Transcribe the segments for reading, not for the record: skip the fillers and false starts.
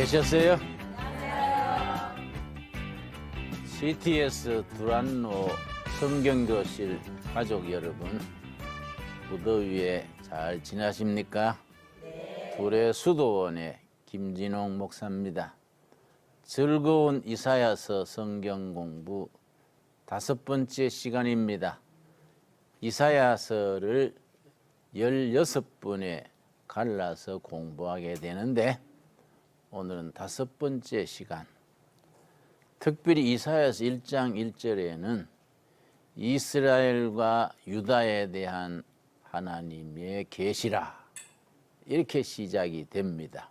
계셨어요? CTS 두란노 성경교실 가족 여러분, 무더위에 잘 지나십니까? 둘의 수도원의 김진홍 목사입니다. 즐거운 이사야서 성경 공부 5번째 시간입니다. 이사야서를 16번에 갈라서 공부하게 되는데 오늘은 5번째 시간. 특별히 이사야서 1장 1절에는 이스라엘과 유다에 대한 하나님의 계시라 이렇게 시작이 됩니다.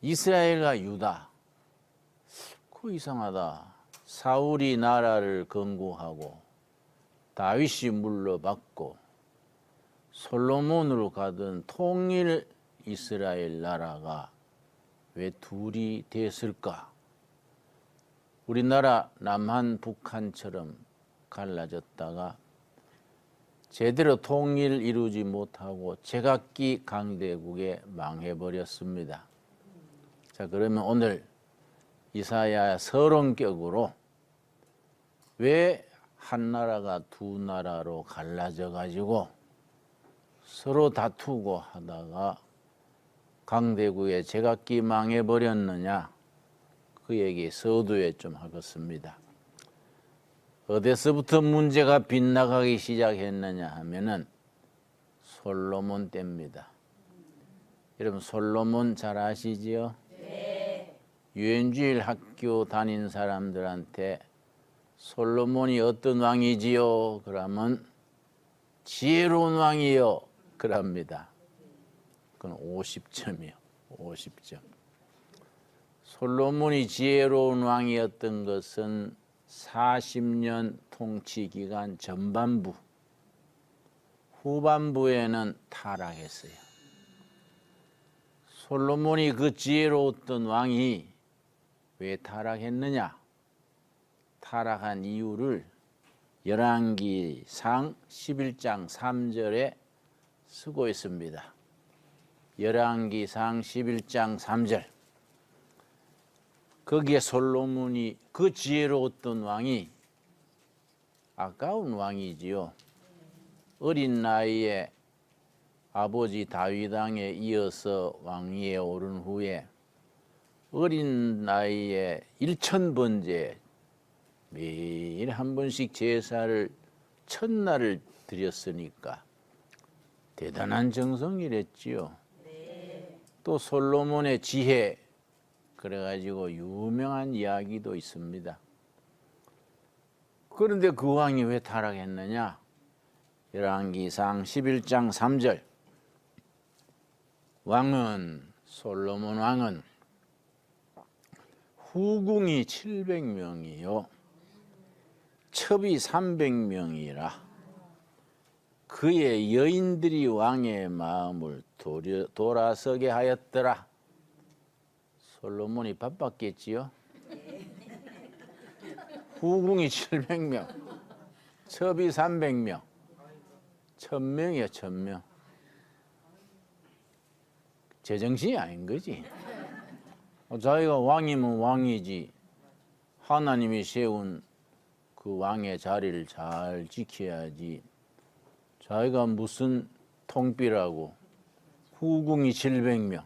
이스라엘과 유다, 그 이상하다. 사울이 나라를 건국하고 다윗이 물러받고 솔로몬으로 가던 통일 이스라엘 나라가 왜 둘이 됐을까? 우리나라 남한, 북한처럼 갈라졌다가 제대로 통일 이루지 못하고 제각기 강대국에 망해버렸습니다. 자, 그러면 오늘 이사야 서론격으로 왜 한 나라가 두 나라로 갈라져 가지고 서로 다투고 하다가 강대국에 제각기 망해버렸느냐, 그 얘기 서두에 좀 하겠습니다. 어디서부터 문제가 빗나가기 시작했느냐 하면은 솔로몬 때입니다. 여러분 솔로몬 잘 아시지요? 네. 유엔주일 학교 다닌 사람들한테 솔로몬이 어떤 왕이지요? 그러면 지혜로운 왕이요 그럽니다. 그건 50점이요. 50점. 솔로몬이 지혜로운 왕이었던 것은 40년 통치 기간 전반부, 후반부에는 타락했어요. 솔로몬이 그 지혜로웠던 왕이 왜 타락했느냐? 타락한 이유를 열왕기상 11장 3절에 쓰고 있습니다. 열왕기상 11장 3절. 거기에 솔로몬이, 그 지혜로웠던 왕이 아까운 왕이지요. 어린 나이에 아버지 다윗 왕에 이어서 왕위에 오른 후에 어린 나이에 1000번째 매일 한 번씩 제사를 첫날을 드렸으니까 대단한 정성이랬지요. 또 솔로몬의 지혜, 그래가지고 유명한 이야기도 있습니다. 그런데 그 왕이 왜 타락했느냐? 열왕기상 11장 3절. 솔로몬 왕은 후궁이 700명이요 첩이 300명이라 그의 여인들이 왕의 마음을 돌아서게 하였더라. 솔로몬이 바빴겠지요? 후궁이 700명, 첩이 300명, 1000명이요, 1000명. 제정신이 아닌 거지. 자기가 왕이면 왕이지, 하나님이 세운 그 왕의 자리를 잘 지켜야지. 자기가 무슨 통비라고 후궁이 700명,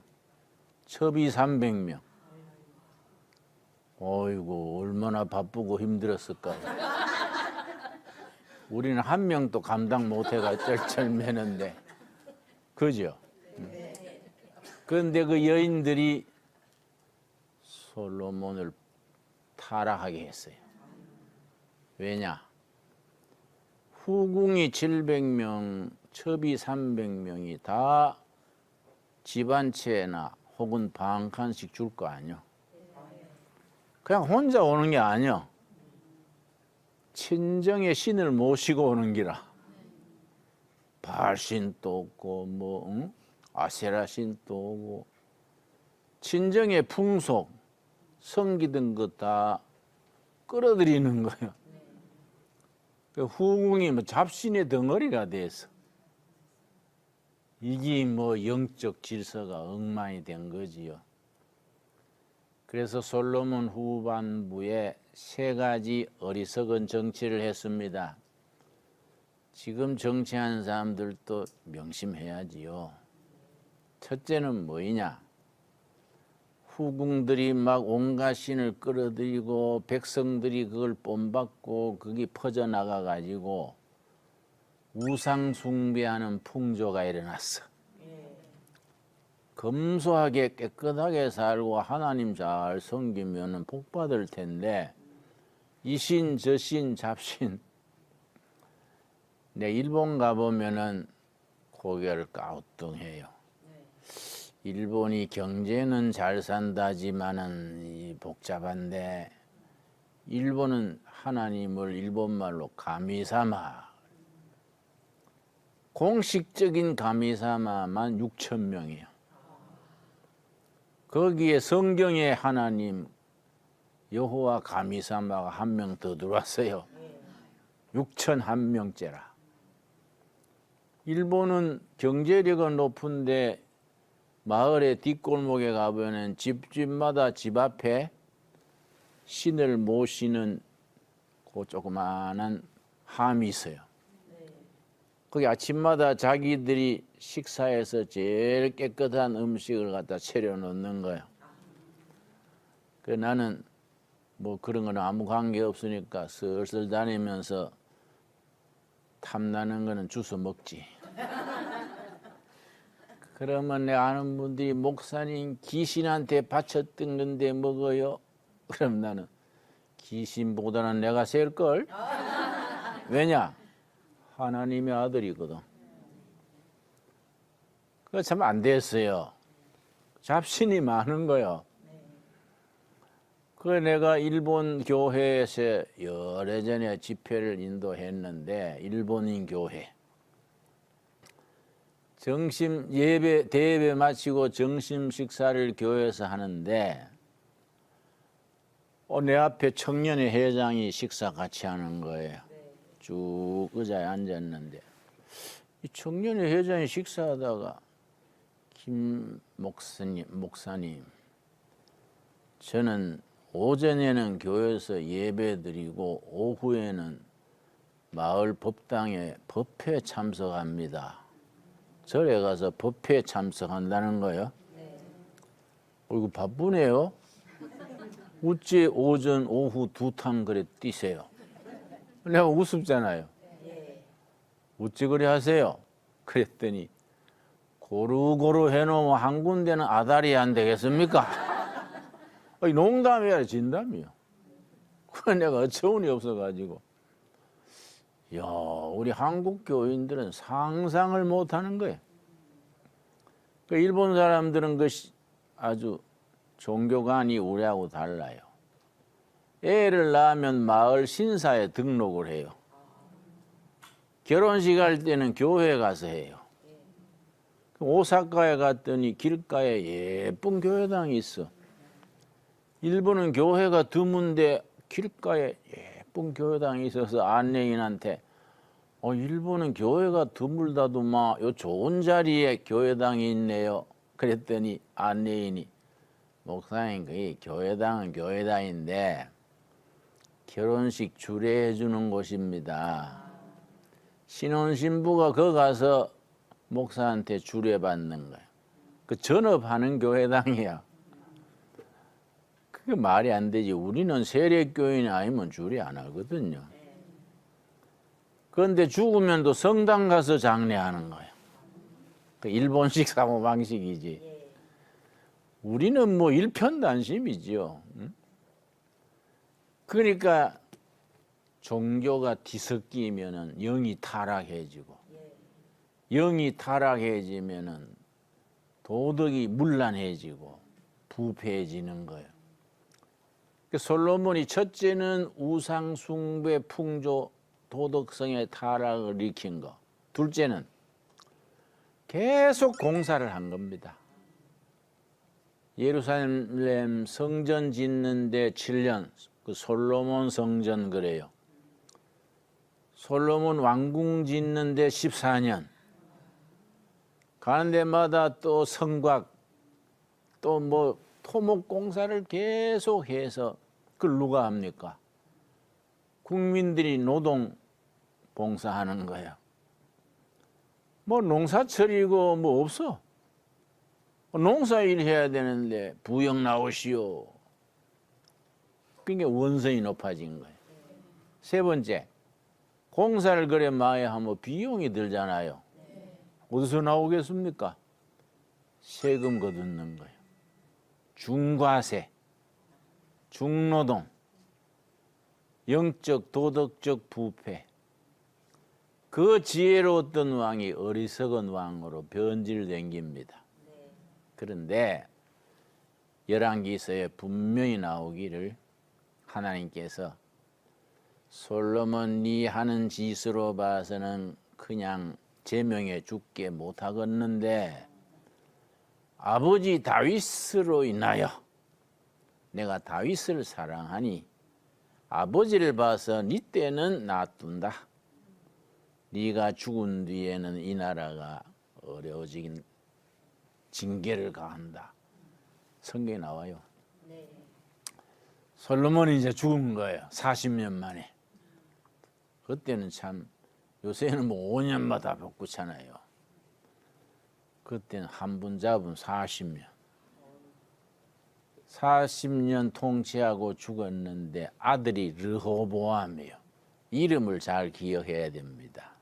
첩이 300명. 어이구, 얼마나 바쁘고 힘들었을까. 우리는 한 명도 감당 못해가 쩔쩔매는데, 그죠? 그런데 그 여인들이 솔로몬을 타락하게 했어요. 왜냐? 후궁이 700명, 첩이 300명이 다 집 한 채나 혹은 방 한 칸씩 줄 거 아니요. 그냥 혼자 오는 게 아니요. 친정의 신을 모시고 오는 기라. 바알신도 오고 아세라신도 오고 친정의 풍속, 섬기던 것 다 끌어들이는 거예요. 후궁이 잡신의 덩어리가 돼서 이게 영적 질서가 엉망이 된 거지요. 그래서 솔로몬 후반부에 세 가지 어리석은 정치를 했습니다. 지금 정치하는 사람들도 명심해야지요. 첫째는 뭐이냐? 후궁들이 막 온갖 신을 끌어들이고 백성들이 그걸 본받고 그게 퍼져나가 가지고 우상 숭배하는 풍조가 일어났어. 검소하게 깨끗하게 살고 하나님 잘 섬기면 복 받을 텐데 이 신 저 신 잡신. 내 일본 가보면은 고개를 까우뚱해요. 일본이 경제는 잘 산다지만은 복잡한데 일본은 하나님을 일본말로 가미사마, 공식적인 가미사마만 6천 명이에요. 거기에 성경에 하나님 여호와 가미사마가 한 명 더 들어왔어요. 6,001명째라. 일본은 경제력은 높은데 마을의 뒷골목에 가보면 집집마다 집 앞에 신을 모시는 그 조그마한 함이 있어요. 거기 아침마다 자기들이 식사해서 제일 깨끗한 음식을 갖다 차려 놓는 거예요. 그 나는 뭐 그런 거는 아무 관계 없으니까 슬슬 다니면서 탐나는 거는 주워 먹지. 그러면 내가 아는 분들이 목사님 귀신한테 바쳤던 건데 먹어요. 그럼 나는 귀신보다는 내가 셀걸. 왜냐? 하나님의 아들이거든. 그거 참 안 됐어요. 잡신이 많은 거요. 그 내가 일본 교회에서 오래전에 집회를 인도했는데 일본인 교회. 점심 예배 대예배 마치고 점심 식사를 교회에서 하는데 내 앞에 청년회 회장이 식사 같이 하는 거예요. 쭉 의자에 앉았는데 이 청년회 회장이 식사하다가 김 목사님 저는 오전에는 교회에서 예배드리고 오후에는 마을 법당에 법회 참석합니다. 절에 가서 법회에 참석한다는 거예요. 이거 바쁘네요. 어째 오전 오후 두 탕 그래 뛰세요. 내가 우습잖아요. 어찌 그래 하세요? 그랬더니 고루고루 해놓으면 한 군데는 아다리 안 되겠습니까? 농담이야 진담이요. 그래 내가 어처구니 없어가지고 야, 우리 한국 교인들은 상상을 못하는 거예요. 일본 사람들은 아주 종교관이 우리하고 달라요. 애를 낳으면 마을 신사에 등록을 해요. 결혼식 할 때는 교회에 가서 해요. 오사카에 갔더니 길가에 예쁜 교회당이 있어. 일본은 교회가 드문데 길가에 예쁜 교회당이 있어서 안내인한테 일본은 교회가 드물다더만 요 좋은 자리에 교회당이 있네요. 그랬더니 안내인이 목사님 그게 교회당은 교회당인데 결혼식 주례해 주는 곳입니다. 신혼신부가 거기 가서 목사한테 주례받는 거예요. 그 전업하는 교회당이야. 그게 말이 안 되지. 우리는 세례교인이 아니면 주례 안 하거든요. 그런데 죽으면 또 성당 가서 장례하는 거예요. 그 일본식 사고방식이지. 우리는 뭐 일편단심이지요. 그러니까 종교가 뒤섞이면은 영이 타락해지고, 영이 타락해지면은 도덕이 문란해지고 부패해지는 거예요. 솔로몬이 첫째는 우상 숭배 풍조 도덕성의 타락을 일으킨 거. 둘째는 계속 공사를 한 겁니다. 예루살렘 성전 짓는데 7년, 그 솔로몬 성전 그래요. 솔로몬 왕궁 짓는데 14년. 가는 데마다 또 성곽, 또 뭐 토목공사를 계속해서 그걸 누가 합니까? 국민들이 노동 봉사하는 거야. 뭐 농사철이고 뭐 없어. 농사일 해야 되는데 부역 나오시오. 그러니까 원성이 높아진 거예요. 세 번째, 공사를 그래 많이 하면 비용이 들잖아요. 어디서 나오겠습니까? 세금 거두는 거예요. 중과세, 중노동, 영적 도덕적 부패. 그 지혜로웠던 왕이 어리석은 왕으로 변질된 겁니다. 그런데 열왕기서에 분명히 나오기를 하나님께서 솔로몬 네 하는 짓으로 봐서는 그냥 제명해 죽게 못하겠는데 아버지 다윗으로 인하여 내가 다윗을 사랑하니 아버지를 봐서 네 때는 놔둔다. 네가 죽은 뒤에는 이 나라가 어려워지긴 징계를 가한다. 성경에 나와요. 솔로몬이 이제 죽은 거예요. 40년 만에. 그때는 참 요새는 뭐 5년마다 바꾸잖아요. 그때는 한 분 잡으면 40년. 40년 통치하고 죽었는데 아들이 르호보암이에요. 이름을 잘 기억해야 됩니다.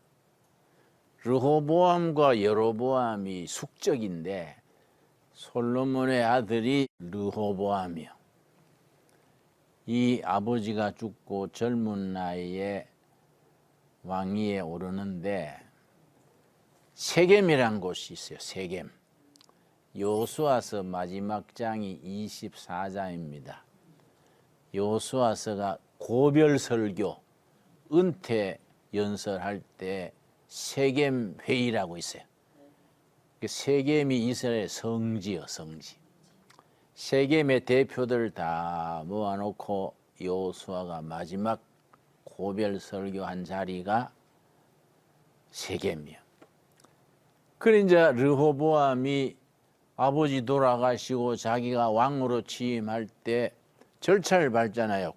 르호보암과 여로보암이 숙적인데 솔로몬의 아들이 르호보암이요. 이 아버지가 죽고 젊은 나이에 왕위에 오르는데 세겜이란 곳이 있어요. 세겜. 여호수아서 마지막 장이 24장입니다. 여호수아서가 고별 설교, 은퇴 연설할 때 세겜 회의라고 있어요. 세겜이 이스라엘 성지요, 성지. 세겜의 대표들 다 모아놓고 여호수아가 마지막 고별 설교한 자리가 세겜이요. 그래 이제 르호보암이 아버지 돌아가시고 자기가 왕으로 취임할 때 절차를 밟잖아요.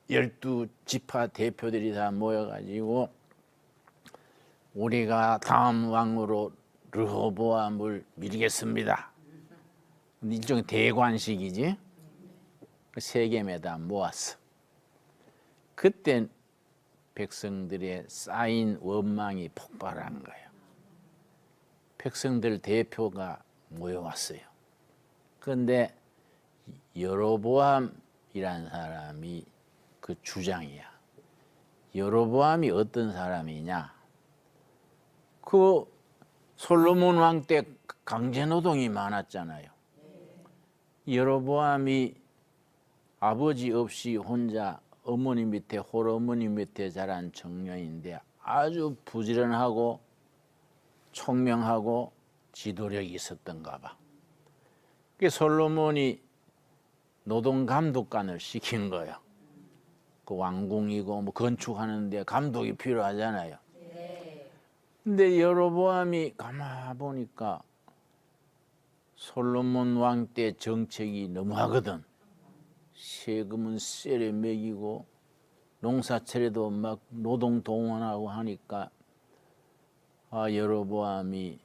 12지파 대표들이 다 모여가지고 우리가 다음 왕으로 르호보암을 밀겠습니다. 일종의 대관식이지. 세겜에다 모았어. 그때 백성들의 쌓인 원망이 폭발한 거예요. 백성들 대표가 모여왔어요. 그런데 여로보암이라는 사람이 그 주장이야. 여로보암이 어떤 사람이냐? 그 솔로몬 왕 때 강제노동이 많았잖아요. 여로보암이 아버지 없이 혼자 어머니 밑에 홀어머니 밑에 자란 청년인데 아주 부지런하고 총명하고 지도력이 있었던가 봐. 그 솔로몬이 노동감독관을 시킨 거예요. 그 왕궁이고 뭐 건축하는데 감독이 필요하잖아요. 근데 여로보암이 가만 보니까 솔로몬 왕 때 정책이 너무하거든. 세금은 쎄레 매기고 농사철에도 막 노동 동원하고 하니까 여로보암이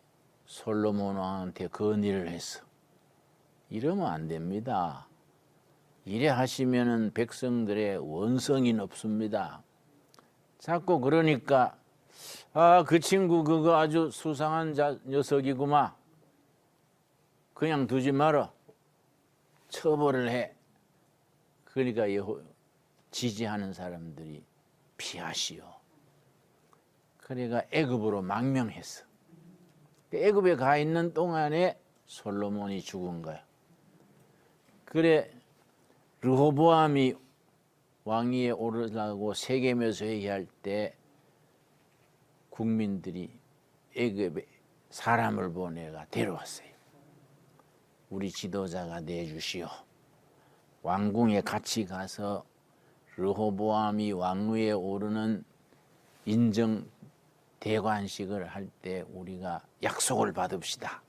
솔로몬 왕한테 건의를 했어. 이러면 안 됩니다. 이래 하시면은 백성들의 원성이 높습니다. 자꾸 그러니까 그 친구 그거 아주 수상한 녀석이구만. 그냥 두지 마라. 처벌을 해. 그러니까 지지하는 사람들이 피하시오. 그러니까 애굽으로 망명했어. 애굽에 가 있는 동안에 솔로몬이 죽은 거야. 그래 르호보암이 왕위에 오르려고 세겜에서 회의할 때 국민들이 애굽에 사람을 보내가 데려왔어요. 우리 지도자가 내주시오. 왕궁에 같이 가서 르호보암이 왕위에 오르는 인정 대관식을 할 때 우리가 약속을 받읍시다.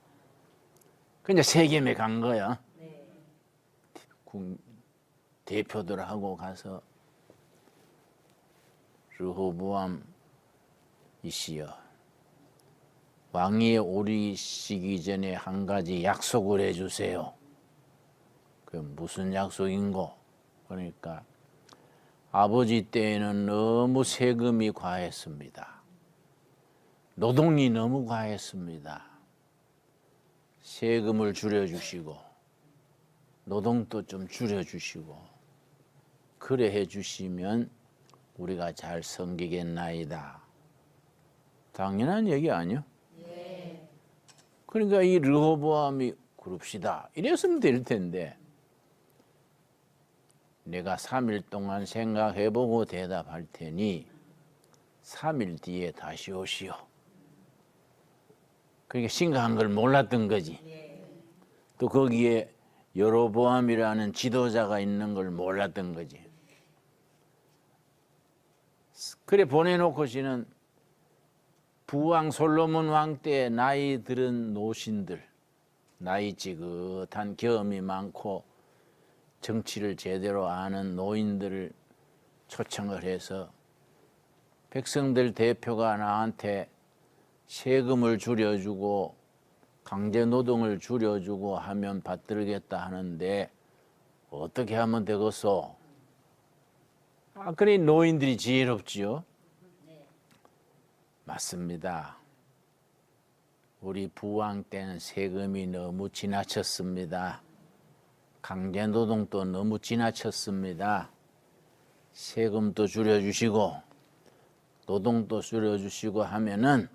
그냥 세겜에 간 거야. 대표들하고 가서 르호보암 이시여, 왕위에 오르시기 전에 한 가지 약속을 해주세요. 그 무슨 약속인고? 그러니까 아버지 때에는 너무 세금이 과했습니다. 노동이 너무 과했습니다. 세금을 줄여주시고 노동도 좀 줄여주시고 그래 해주시면 우리가 잘 섬기겠나이다. 당연한 얘기 아니요? 네. 그러니까 이 르호보암이 그럽시다 이랬으면 될 텐데 내가 3일 동안 생각해보고 대답할 테니 3일 뒤에 다시 오시오. 그러니까 심각한 걸 몰랐던 거지. 또 거기에 여로보암이라는 지도자가 있는 걸 몰랐던 거지. 그래 보내놓고시는 부왕 솔로몬 왕 때 나이 들은 노신들, 나이 지긋한 경험이 많고 정치를 제대로 아는 노인들을 초청을 해서 백성들 대표가 나한테 세금을 줄여주고 강제 노동을 줄여주고 하면 받들겠다 하는데 어떻게 하면 되겠소? 그러니 노인들이 지혜롭지요. 맞습니다. 우리 부왕 때는 세금이 너무 지나쳤습니다. 강제 노동도 너무 지나쳤습니다. 세금도 줄여주시고 노동도 줄여주시고 하면은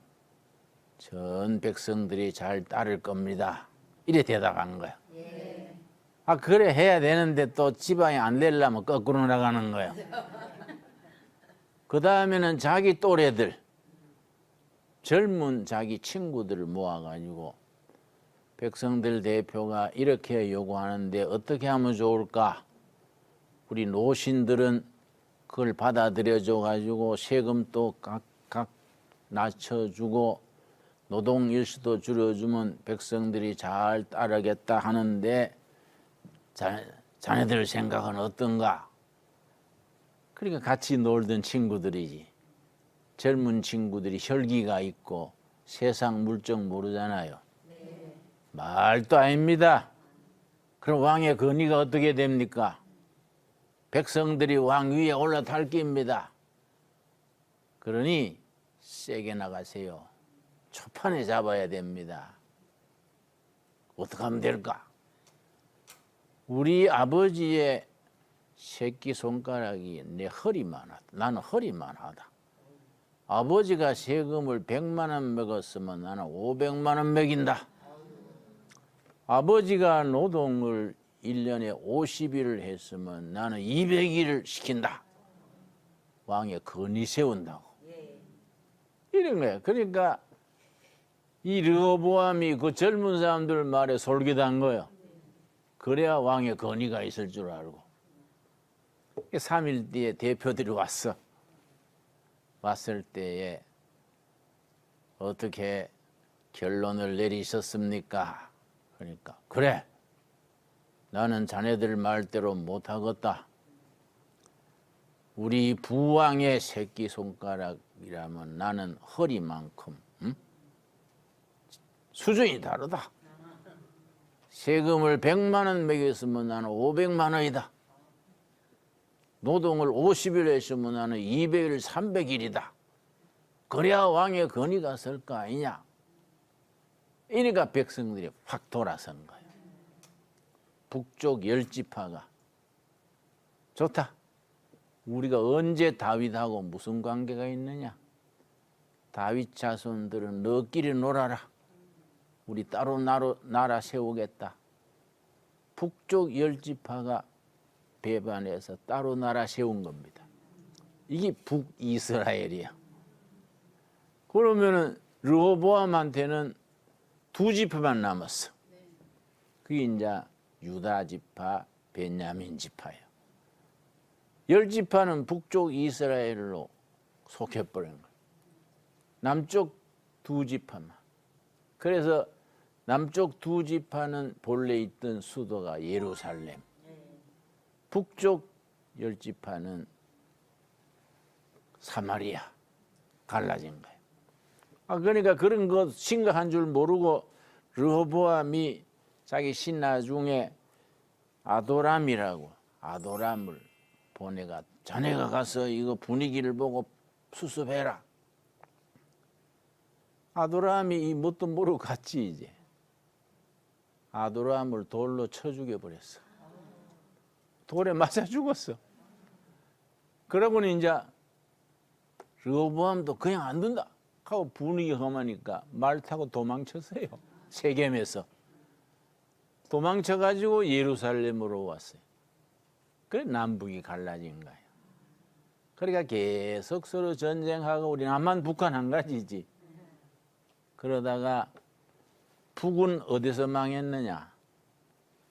전 백성들이 잘 따를 겁니다. 이래 대답한 거야. 그래 해야 되는데 또 지방이 안 되려면 거꾸로 나가는 거야. 그 다음에는 자기 또래들, 젊은 자기 친구들을 모아가지고 백성들 대표가 이렇게 요구하는데 어떻게 하면 좋을까? 우리 노신들은 그걸 받아들여줘 가지고 세금도 각각 낮춰주고 노동 일수도 줄여주면 백성들이 잘 따르겠다 하는데 자네들 생각은 어떤가? 그러니까 같이 놀던 친구들이지. 젊은 친구들이 혈기가 있고 세상 물정 모르잖아요. 말도 아닙니다. 그럼 왕의 권위가 어떻게 됩니까? 백성들이 왕 위에 올라탈 겁니다. 그러니 세게 나가세요. 초판에 잡아야 됩니다. 어떻게 하면 될까? 우리 아버지의 새끼손가락이 내 허리만하다. 나는 허리만하다. 아버지가 세금을 100만 원 먹었으면 나는 500만 원 먹인다. 아버지가 노동을 1년에 50일을 했으면 나는 200일을 시킨다. 왕의 권위 세운다고. 이런 거야. 그러니까 이 르호보암이 그 젊은 사람들 말에 솔깃한 거야. 그래야 왕의 권위가 있을 줄 알고. 3일 뒤에 대표들이 왔어. 왔을 때에 어떻게 결론을 내리셨습니까? 그러니까 그래, 나는 자네들 말대로 못하겠다. 우리 부왕의 새끼손가락이라면 나는 허리만큼 수준이 다르다. 세금을 100만 원 매겼으면 나는 500만 원이다. 노동을 50일 했으면 나는 200일, 300일이다. 그래야 왕의 권위가 설 거 아니냐. 이러니까 백성들이 확 돌아선 거예요. 북쪽 10지파가 좋다. 우리가 언제 다윗하고 무슨 관계가 있느냐. 다윗 자손들은 너끼리 놀아라. 우리 따로 나라 세우겠다. 북쪽 10지파가 배반해서 따로 나라 세운 겁니다. 이게 북이스라엘이야. 그러면은 르호보암한테는 2지파만 남았어. 그게 이제 유다 지파, 베냐민 지파예요. 10지파는 북쪽 이스라엘로 속해버린 거예요. 남쪽 2지파만. 그래서 남쪽 2지파는 본래 있던 수도가 예루살렘. 북쪽 10지파는 사마리아 갈라진 거예요. 그러니까 그런 거 심각한 줄 모르고 르호보암이 자기 신하 중에 아도람이라고 아도람을 보내가 자네가 가서 이거 분위기를 보고 수습해라. 아도람이 이 뭣도 모르고 갔지. 이제 아도람을 돌로 쳐 죽여버렸어. 돌에 맞아 죽었어. 그러고는 이제 르호보암도 그냥 안 된다 하고 분위기 험하니까 말 타고 도망쳤어요. 세겜에서 도망쳐가지고 예루살렘으로 왔어요. 그래 남북이 갈라진 거예요. 그러니까 계속 서로 전쟁하고 우리 남한 북한 한 가지지. 그러다가 북은 어디서 망했느냐?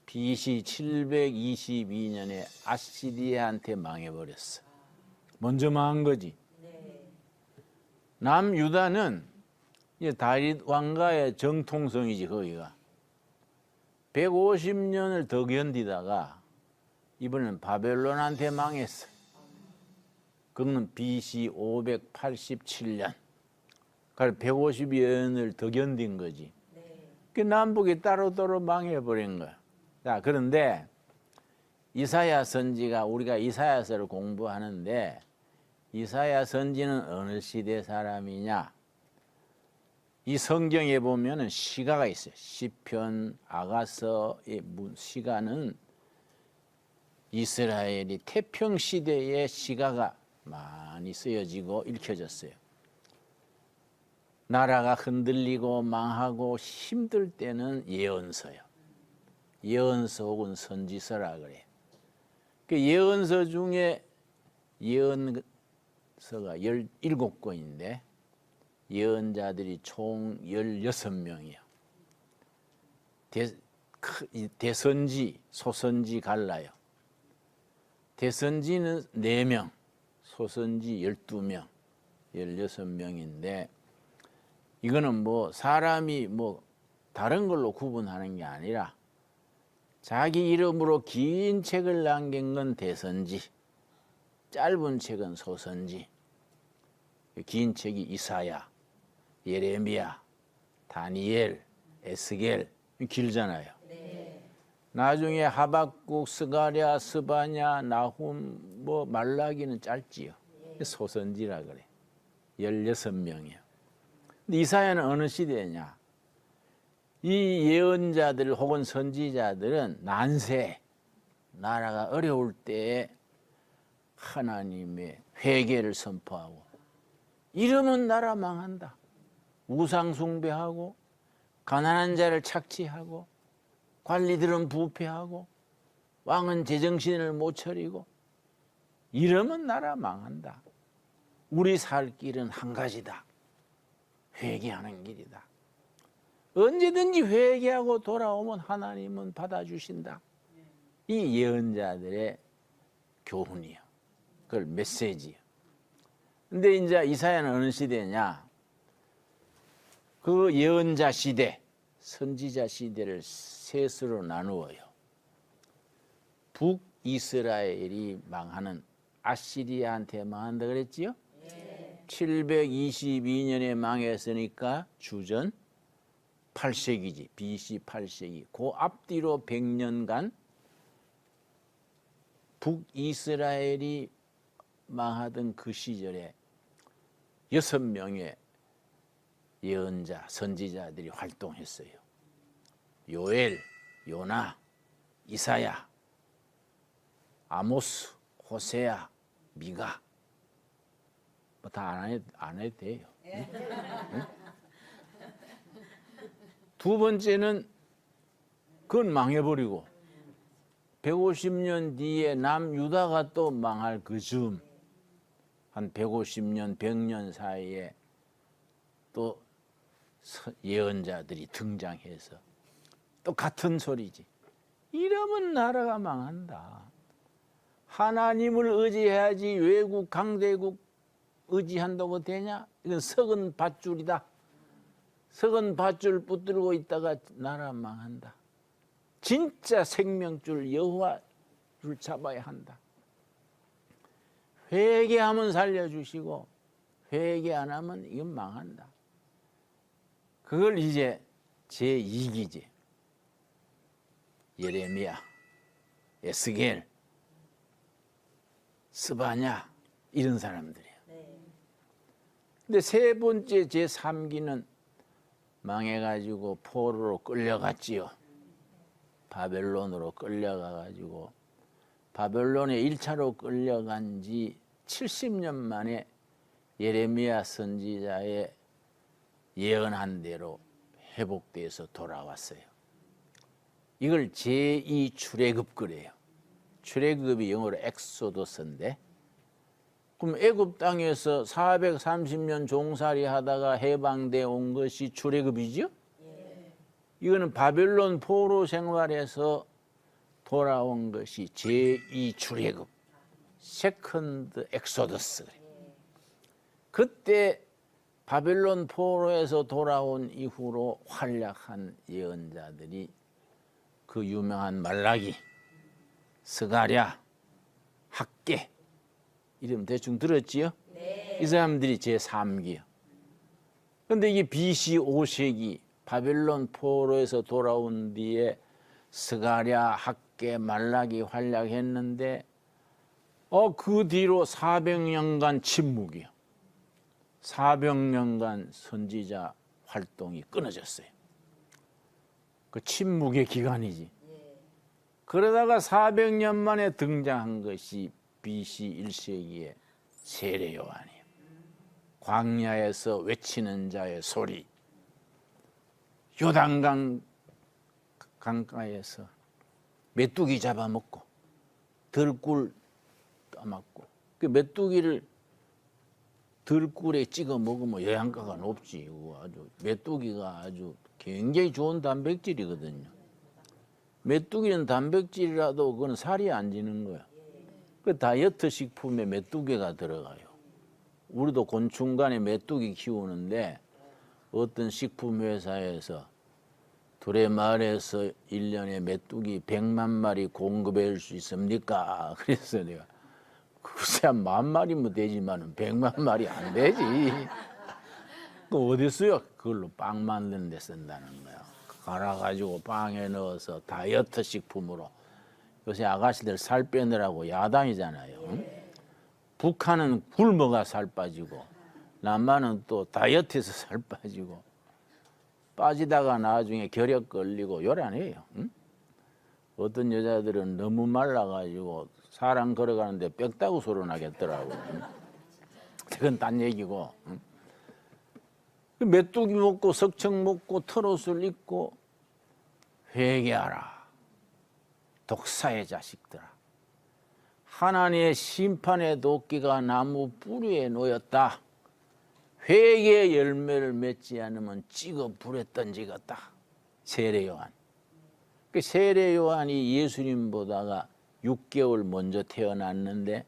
BC 722년에 아시리아한테 망해버렸어. 먼저 망한 거지. 남유다는 다윗 왕가의 정통성이지. 거기가 150년을 더 견디다가 이번엔 바벨론한테 망했어. 그거는 BC 587년. 그래서 150년을 더 견딘 거지. 그 남북이 따로따로 망해버린 거야. 자, 그런데 이사야 선지가 우리가 이사야서를 공부하는데 이사야 선지는 어느 시대 사람이냐? 이 성경에 보면은 시가가 있어요. 시편, 아가서의 시가는 이스라엘이 태평 시대의 시가가 많이 쓰여지고 읽혀졌어요. 나라가 흔들리고 망하고 힘들 때는 예언서요. 예언서 혹은 선지서라 그래. 그 예언서 중에 예언서가 17권인데 예언자들이 총 16명이에요. 대선지, 소선지 갈라요. 대선지는 4명, 소선지 12명, 16명인데 이거는 뭐 사람이 뭐 다른 걸로 구분하는 게 아니라 자기 이름으로 긴 책을 남긴 건 대선지, 짧은 책은 소선지. 긴 책이 이사야, 예레미야, 다니엘, 에스겔 길잖아요. 나중에 하박국, 스가랴, 스바냐, 나훔, 뭐 말라기는 짧지요. 소선지라 그래. 16명이요. 근데 이사야는 어느 시대냐? 이 예언자들 혹은 선지자들은 난세, 나라가 어려울 때에 하나님의 회개를 선포하고 이러면 나라 망한다. 우상 숭배하고 가난한 자를 착취하고 관리들은 부패하고 왕은 제정신을 못 차리고 이러면 나라 망한다. 우리 살 길은 한 가지다. 회개하는 길이다. 언제든지 회개하고 돌아오면 하나님은 받아주신다. 이 예언자들의 교훈이요. 그걸 메시지요. 근데 이제 이사야는 어느 시대냐? 그 예언자 시대, 선지자 시대를 셋으로 나누어요. 북이스라엘이 망하는 아시리아한테 망한다 그랬지요? 722년에 망했으니까 주전 8세기지. BC 8세기. 그 앞뒤로 100년간 북이스라엘이 망하던 그 시절에 6명의 예언자, 선지자들이 활동했어요. 요엘, 요나, 이사야, 아모스, 호세아, 미가. 뭐 다 안 해도 돼요. 응? 두 번째는 그건 망해버리고 150년 뒤에 남유다가 또 망할 그 즈음 한 150년, 100년 사이에 또 예언자들이 등장해서 또 같은 소리지. 이러면 나라가 망한다. 하나님을 의지해야지 외국, 강대국 의지한다고 되냐? 이건 석은 밧줄이다. 석은 밧줄 붙들고 있다가 나라 망한다. 진짜 생명줄 여호와 잡아야 한다. 회개하면 살려주시고 회개 안 하면 이건 망한다. 그걸 이제 제2기지. 예레미야, 에스겔, 스바냐 이런 사람들이에요. 근데 세 번째 제3기는 망해가지고 포로로 끌려갔지요. 바벨론으로 끌려가가지고 바벨론에 1차로 끌려간 지 70년 만에 예레미야 선지자의 예언한 대로 회복돼서 돌아왔어요. 이걸 제2 출애굽 그래요. 출애굽이 영어로 엑소더스인데, 그럼 애굽 땅에서 430년 종살이 하다가 해방돼 온 것이 출애굽이죠? 이거는 바벨론 포로 생활에서 돌아온 것이 제2 출애굽, 세컨드 엑소더스. 그때 바벨론 포로에서 돌아온 이후로 활약한 예언자들이 그 유명한 말라기, 스가랴, 학개 이름 대충 들었지요? 네. 이 사람들이 제3기요. 그런데 이게 BC 5세기 바벨론 포로에서 돌아온 뒤에 스가랴, 학개, 말라기 활약했는데 그 뒤로 400년간 침묵이요. 400년간 선지자 활동이 끊어졌어요. 그 침묵의 기간이지. 그러다가 400년 만에 등장한 것이 BC 1세기의 세례 요한이에요. 광야에서 외치는 자의 소리. 요단강 강가에서 메뚜기 잡아먹고 들꿀 따먹고, 그 메뚜기를 들꿀에 찍어 먹으면 영양가가 높지. 아주 메뚜기가 아주 굉장히 좋은 단백질이거든요. 메뚜기는 단백질이라도 그건 살이 안 찌는 거야. 그 다이어트 식품에 메뚜기가 들어가요. 우리도 곤충간에 메뚜기 키우는데 어떤 식품 회사에서 두레마을에서 1년에 메뚜기 100만 마리 공급할 수 있습니까? 그래서 내가 글쎄 10,000마리면 되지만 100만 마리 안 되지. 그 어디 써요? 그걸로 빵 만드는 데 쓴다는 거야. 갈아가지고 빵에 넣어서 다이어트 식품으로. 요새 아가씨들 살 빼느라고 야단이잖아요. 응? 북한은 굶어가 살 빠지고 남한은 또 다이어트해서 살 빠지고, 빠지다가 나중에 결핵 걸리고 요란해요. 응? 어떤 여자들은 너무 말라가지고 사람 걸어가는데 빽다구 소리 나겠더라고. 응? 그건 딴 얘기고. 응? 메뚜기 먹고 석청 먹고 털옷을 입고 회개하라. 독사의 자식들아. 하나님의 심판의 도끼가 나무 뿌리에 놓였다. 회개의 열매를 맺지 않으면 찍어 불에 던지겠다. 세례 요한. 그 세례 요한이 예수님보다가 6개월 먼저 태어났는데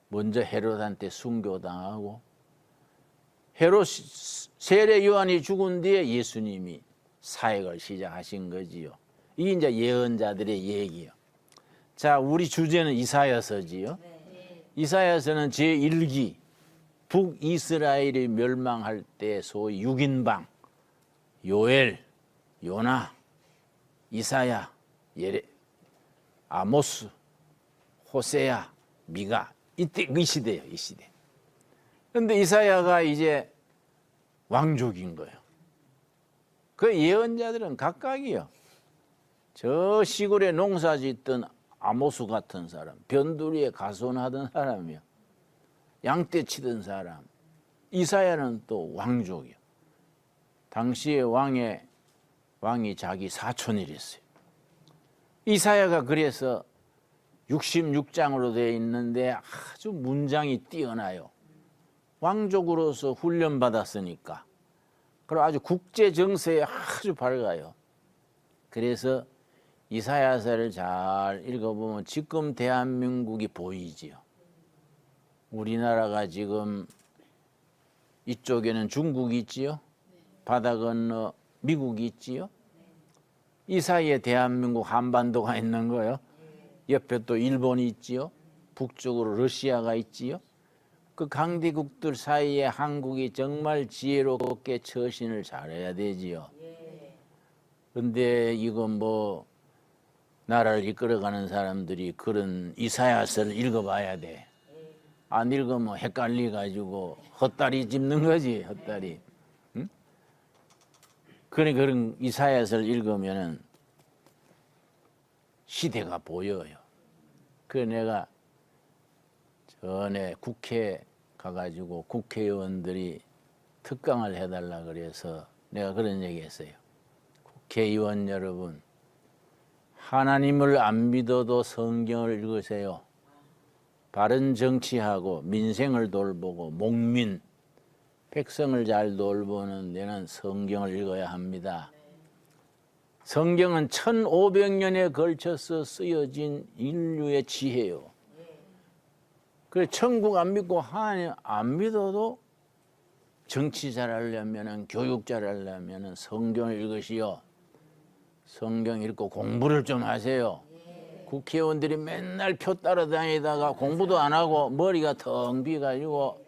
먼저 헤롯한테 순교당하고, 헤롯 세례 요한이 죽은 뒤에 예수님이 사역을 시작하신 거지요. 이게 이제 예언자들의 얘기요. 자, 우리 주제는 이사야서지요. 이사야서는 제1기 북이스라엘이 멸망할 때 소위 6인방 요엘, 요나, 이사야, 아모스, 호세야, 미가, 이때 이 시대예요. 이 시대. 그런데 이사야가 이제 왕족인 거예요. 그 예언자들은 각각이요. 저 시골에 농사 짓던 아모스 같은 사람, 변두리에 가손하던 사람이요. 양떼 치던 사람. 이사야는 또 왕족이요. 당시에 왕이 자기 사촌이랬어요. 이사야가 그래서 66장으로 되어 있는데 아주 문장이 뛰어나요. 왕족으로서 훈련받았으니까. 그리고 아주 국제 정세에 아주 밝아요. 그래서 이사야서를 잘 읽어보면 지금 대한민국이 보이지요. 우리나라가 지금 이쪽에는 중국이 있지요. 바다 건너 미국이 있지요. 이 사이에 대한민국 한반도가 있는 거예요. 옆에 또 일본이 있지요. 북쪽으로 러시아가 있지요. 그 강대국들 사이에 한국이 정말 지혜롭게 처신을 잘해야 되지요. 근데 이건 뭐 나라를 이끌어가는 사람들이 그런 이사야서를 읽어봐야 돼. 안 읽으면 헷갈려가지고 헛다리 짚는 거지, 헛다리. 응? 그런 이사야서를 읽으면은 시대가 보여요. 그래서 내가 전에 국회 가가지고 국회의원들이 특강을 해달라 그래서 내가 그런 얘기 했어요. 국회의원 여러분, 하나님을 안 믿어도 성경을 읽으세요. 바른 정치하고 민생을 돌보고 목민, 백성을 잘 돌보는 데는 성경을 읽어야 합니다. 성경은 1500년에 걸쳐서 쓰여진 인류의 지혜요. 그래 천국 안 믿고 하나님 안 믿어도 정치 잘하려면 교육 잘하려면 성경을 읽으시오. 성경 읽고 공부를 좀 하세요. 국회의원들이 맨날 표 따라다니다가 공부도 안 하고 머리가 텅 비가지고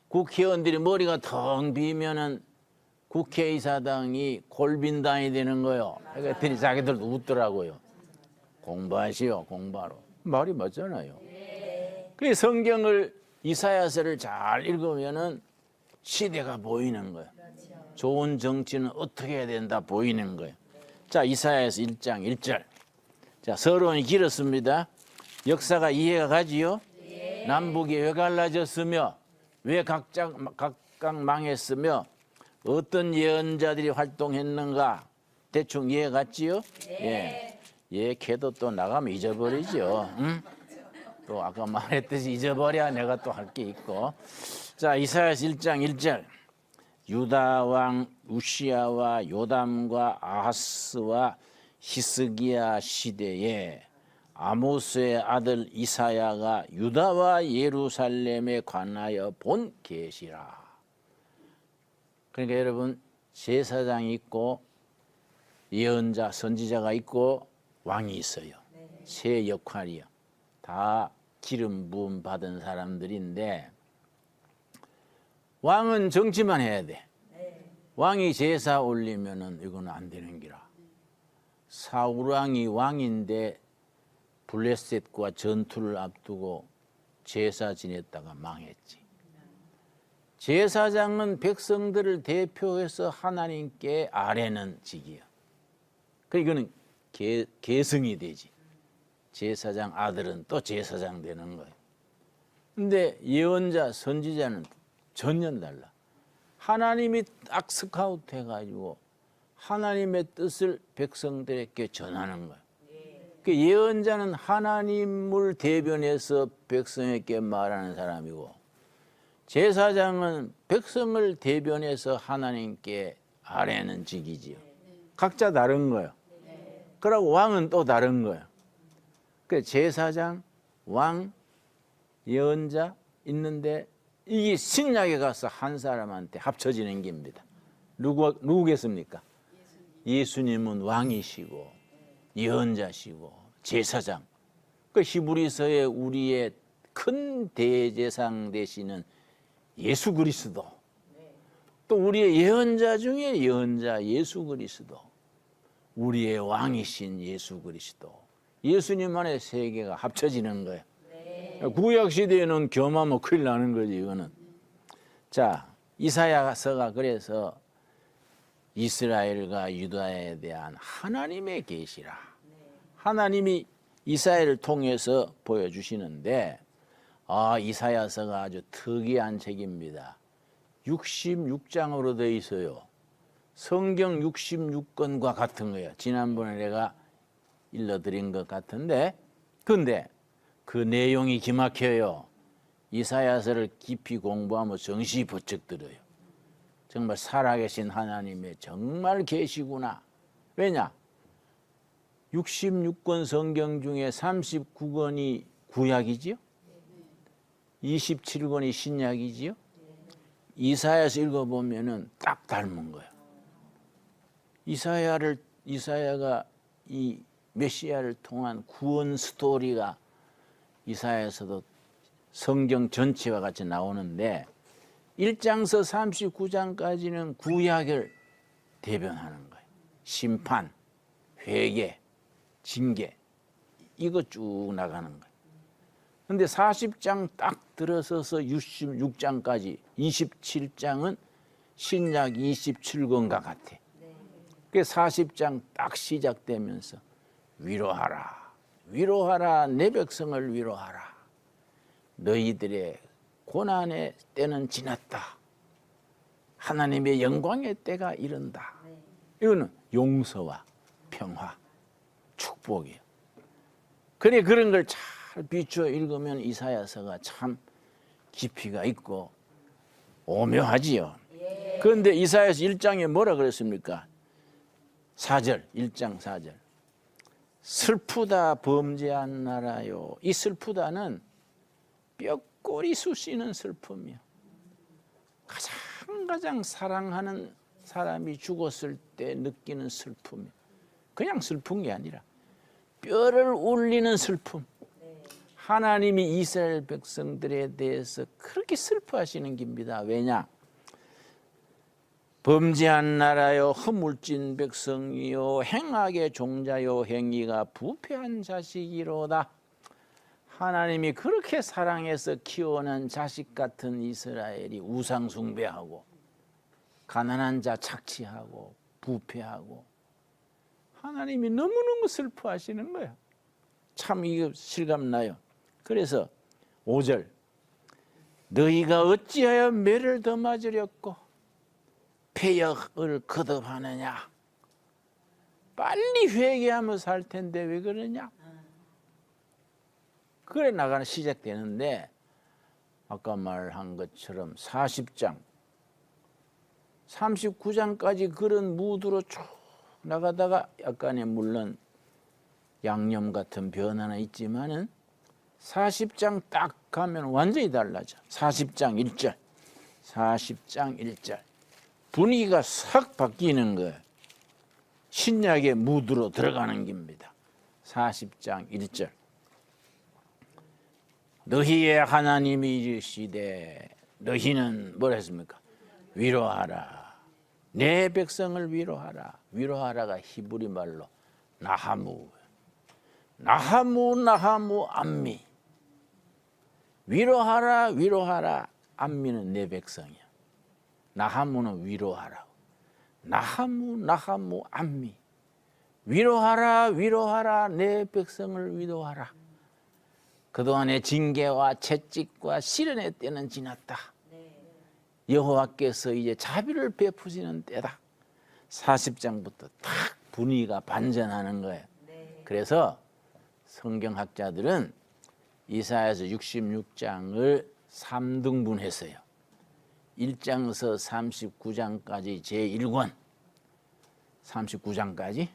국회의원들이 머리가 텅 비면은 국회의사당이 골빈당이 되는 거요. 그랬더니 자기들도 웃더라고요. 공부하시오, 공부하러. 말이 맞잖아요. 그래서 성경을 이사야서를 잘 읽으면은 시대가 보이는 거예요. 좋은 정치는 어떻게 해야 된다 보이는 거예요. 자, 이사야서 1장 1절. 자, 서론이 길었습니다. 역사가 이해가 가지요? 남북이 왜 갈라졌으며 왜 각각 망했으며 어떤 예언자들이 활동했는가 대충 이해 갔지요? 예, 걔도 또 나가면 잊어버리죠. 응? 또 아까 말했듯이 잊어버려야 내가 또 할 게 있고. 자, 이사야서 1장 1절. 유다 왕 우시야와 요담과 아하스와 히스기야 시대에 아모스의 아들 이사야가 유다와 예루살렘에 관하여 본 계시라. 그러니까 여러분 제사장이 있고 예언자 선지자가 있고 왕이 있어요. 세 역할이요. 다 기름 부음 받은 사람들인데 왕은 정치만 해야 돼. 왕이 제사 올리면은 이거는 안 되는 기라. 사울 왕이 왕인데 블레셋과 전투를 앞두고 제사 지냈다가 망했지. 제사장은 백성들을 대표해서 하나님께 아뢰는 직이야. 이거는 계승이 되지. 제사장 아들은 또 제사장 되는 거예요. 근데 예언자, 선지자는 전혀 달라. 하나님이 딱 스카우트 해가지고 하나님의 뜻을 백성들에게 전하는 거예요. 그 예언자는 하나님을 대변해서 백성에게 말하는 사람이고 제사장은 백성을 대변해서 하나님께 아뢰는 직이지요. 각자 다른 거예요. 그러고 왕은 또 다른 거예요. 그 제사장, 왕, 예언자 있는데 이게 신약에 가서 한 사람한테 합쳐지는 겁니다. 누구겠습니까? 예수님은 왕이시고 예언자시고 제사장. 그 히브리서에 우리의 큰 대제사장 되시는 예수 그리스도. 또 우리의 예언자 중에 예언자 예수 그리스도. 우리의 왕이신 예수 그리스도. 예수님 안에 세 개가 합쳐지는 거예요. 구약 시대에는 겸하면 큰일 나는 거지 이거는. 자, 이사야서가 그래서 이스라엘과 유다에 대한 하나님의 계시라. 하나님이 이사야를 통해서 보여주시는데 이사야서가 아주 특이한 책입니다. 66장으로 되어 있어요. 성경 66권과 같은 거예요. 지난번에 내가 일러드린 것 같은데 근데 그 내용이 기막혀요. 이사야서를 깊이 공부하면 정신이 번쩍 들어요. 정말 살아계신 하나님의 정말 계시구나. 왜냐? 66권 성경 중에 39권이 구약이지요? 27권이 신약이지요? 이사야서 읽어보면은 딱 닮은 거예요. 이사야가 이 메시아를 통한 구원 스토리가 이사야에서도 성경 전체와 같이 나오는데 1장서 39장까지는 구약을 대변하는 거예요. 심판, 회개, 징계 이거 쭉 나가는 거예요. 근데 40장 딱 들어서서 66장까지 27장은 신약 27권과 같아. 그 40장 딱 시작되면서 위로하라, 위로하라, 내 백성을 위로하라. 너희들의 고난의 때는 지났다. 하나님의 영광의 때가 이른다. 이거는 용서와 평화, 축복이에요. 그래 그런 걸 잘 비추어 읽으면 이사야서가 참 깊이가 있고 오묘하지요. 그런데 이사야서 1장에 뭐라 그랬습니까? 4절, 1장 4절. 슬프다 범죄한 나라요. 이 슬프다는 뼈꼬리 쑤시는 슬픔이요. 가장 사랑하는 사람이 죽었을 때 느끼는 슬픔. 그냥 슬픈 게 아니라 뼈를 울리는 슬픔. 하나님이 이스라엘 백성들에 대해서 그렇게 슬퍼하시는 겁니다. 왜냐? 범죄한 나라요, 허물진 백성이요, 행악의 종자요, 행위가 부패한 자식이로다. 하나님이 그렇게 사랑해서 키워낸 자식 같은 이스라엘이 우상 숭배하고 가난한 자 착취하고 부패하고 하나님이 너무너무 슬퍼하시는 거예요. 참 이거 실감나요. 그래서 5절 너희가 어찌하여 매를 더 맞으렸고 패역을 거듭하느냐. 빨리 회개하며 살 텐데 왜 그러냐. 그래 나가는 시작되는데 아까 말한 것처럼 40장 39장까지 그런 무드로 쭉 나가다가 약간의 물론 양념 같은 변화는 있지만은 40장 딱 가면 완전히 달라져. 40장 1절 40장 1절 분위기가 싹 바뀌는 거예요. 신약의 무드로 들어가는 겁니다. 40장 1절 너희의 하나님이 이르시되 너희는 뭐라 했습니까? 위로하라. 내 백성을 위로하라. 위로하라가 히브리 말로 나하무. 나하무 암미. 위로하라 위로하라. 암미는 내 백성이야. 나하무는 위로하라고. 나하무 암미. 위로하라 위로하라 내 백성을 위로하라. 그동안의 징계와 채찍과 시련의 때는 지났다. 여호와께서 이제 자비를 베푸시는 때다. 40장부터 탁 분위기가 반전하는 거예요. 그래서 성경학자들은 이사야서 66장을 3등분했어요. 1장에서 39장까지 제1권 39장까지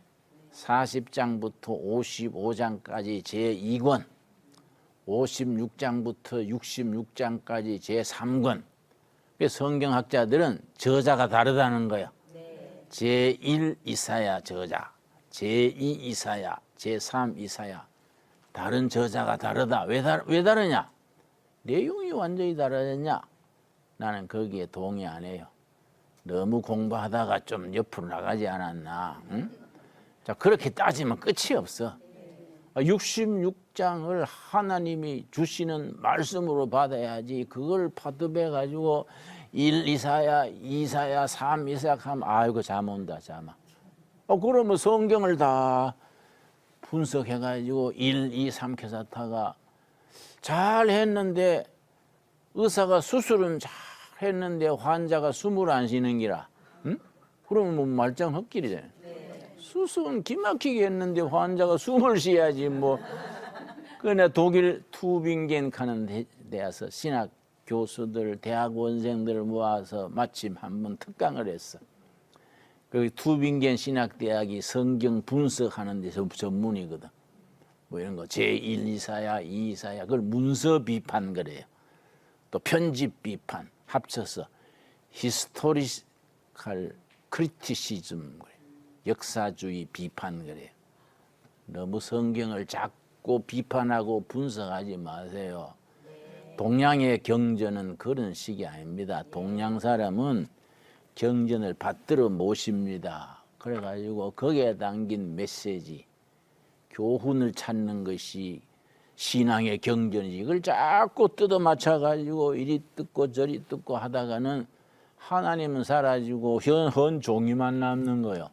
40장부터 55장까지 제2권 56장부터 66장까지 제3권. 성경학자들은 저자가 다르다는 거예요. 제1 이사야 저자, 제2 이사야, 제3 이사야. 다른 저자가 다르다. 왜 다르냐? 내용이 완전히 다르냐? 나는 거기에 동의 안 해요. 너무 공부하다가 좀 옆으로 나가지 않았나? 응? 자, 그렇게 따지면 끝이 없어. 66장을 하나님이 주시는 말씀으로 받아야지 그걸 파도배 가지고 1 이사야, 2 이사야, 3 이사야 하면 아이고 잠 온다 잠. 그러면 성경을 다 분석해 가지고 1, 2, 3, 4타가 잘 했는데 의사가 수술은 잘 했는데 환자가 숨을 안 쉬는 기라. 응? 그러면 뭐 말짱 헛길이잖아요. 수술은 기막히게 했는데 환자가 숨을 쉬어야지 뭐. 그러나 독일 투빙겐 가는 데에서 신학 교수들, 대학원생들을 모아서 마침 한번 특강을 했어. 그 투빙겐 신학대학이 성경 분석하는 데서 전문이거든. 뭐 이런 거 제1 이사야, 2 이사야 그걸 문서 비판 그래요. 또 편집 비판 합쳐서 히스토리컬 크리티시즘 그래요. 역사주의 비판 그래요. 너무 성경을 자꾸 비판하고 분석하지 마세요. 동양의 경전은 그런 식이 아닙니다. 동양 사람은 경전을 받들어 모십니다. 그래가지고 거기에 담긴 메시지, 교훈을 찾는 것이 신앙의 경전이지. 이걸 자꾸 뜯어 맞춰가지고 이리 뜯고 저리 뜯고 하다가는 하나님은 사라지고 헌 종이만 남는 거예요.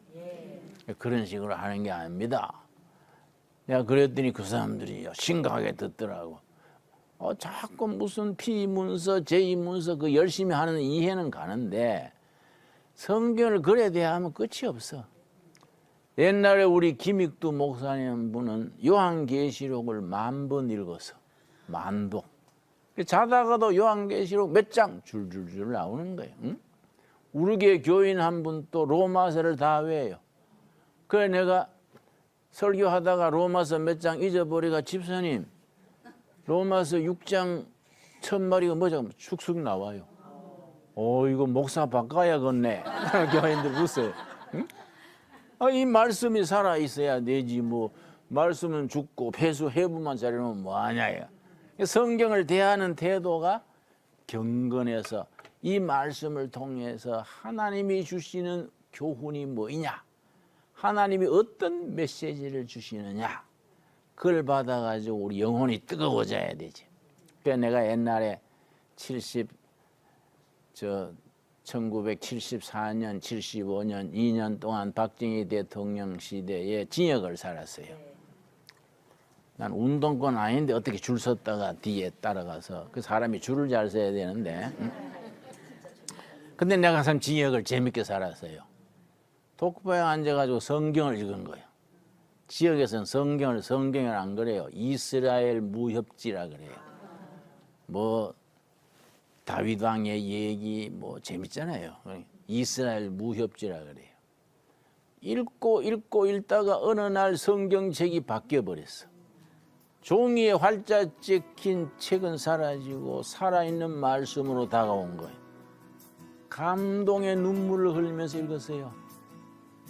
그런 식으로 하는 게 아닙니다. 내가 그랬더니 그 사람들이 심각하게 듣더라고. 자꾸 무슨 피문서, 제이문서 그 열심히 하는 이해는 가는데 성경을 그래 대하면 끝이 없어. 옛날에 우리 김익두 목사님 분은 요한계시록을 10,000번 읽었어. 10,000번. 자다가도 요한계시록 몇 장 줄줄줄 나오는 거예요. 응? 우르게 교인 한 분 또 로마서를 다 외워요. 그래 내가 설교하다가 로마서 몇 장 잊어버리가 집사님 로마서 6장 첫 마리가 뭐죠? 축쑥 나와요. 이거 목사 바꿔야겠네. 교인들 웃어요. 응? 이 말씀이 살아 있어야 되지 뭐 말씀은 죽고 폐수 해부만 자르면 뭐하냐. 성경을 대하는 태도가 경건해서 이 말씀을 통해서 하나님이 주시는 교훈이 뭐이냐, 하나님이 어떤 메시지를 주시느냐, 그걸 받아가지고 우리 영혼이 뜨거워져야 되지. 그래서 내가 옛날에 1974년, 75년, 2년 동안 박정희 대통령 시대에 징역을 살았어요. 난 운동권 아닌데 어떻게 줄 섰다가 뒤에 따라가서 그 사람이 줄을 잘 서야 되는데. 근데 내가 참 징역을 재밌게 살았어요. 독보에 앉아가지고 성경을 읽은 거예요. 지역에서는 성경을 안 그래요. 이스라엘 무협지라 그래요. 뭐 다윗 왕의 얘기 뭐 재밌잖아요. 이스라엘 무협지라 그래요. 읽고 읽다가 어느 날 성경책이 바뀌어 버렸어. 종이에 활자 찍힌 책은 사라지고 살아있는 말씀으로 다가온 거예요. 감동의 눈물을 흘리면서 읽었어요.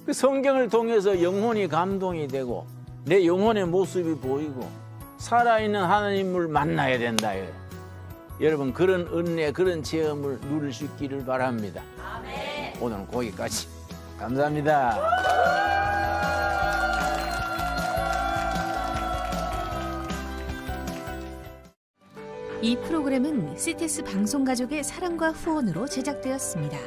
그 성경을 통해서 영혼이 감동이 되고 내 영혼의 모습이 보이고 살아있는 하나님을 만나야 된다. 여러분 그런 은혜, 그런 체험을 누릴 수 있기를 바랍니다. 아멘. 오늘은 거기까지. 감사합니다. 이 프로그램은 CTS 방송가족의 사랑과 후원으로 제작되었습니다.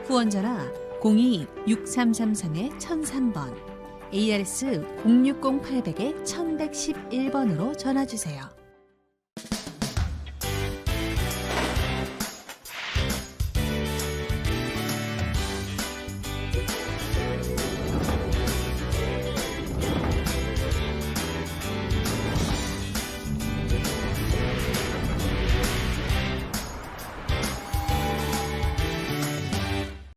후원 전화 02-6333-1003번, ARS 060-800-1111번으로 전화주세요.